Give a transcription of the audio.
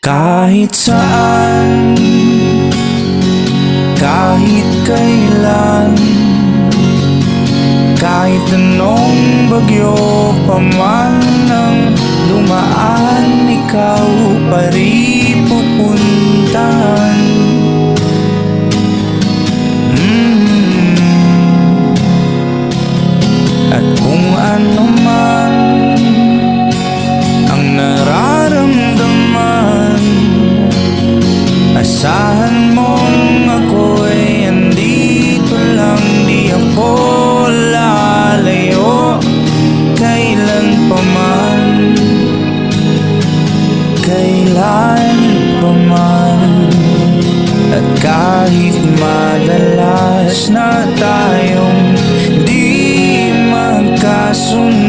Kahit saan, kahit kailan, kahit anong bagyo pa man ang dumaan, ikaw pa rin pupuntahan. At kung ano man ang nararamdaman, asahan mong ako'y andito lang. Di ako lalayo kailan pa man, kailan pa man. At kahit madalas na tayong di magkasundo,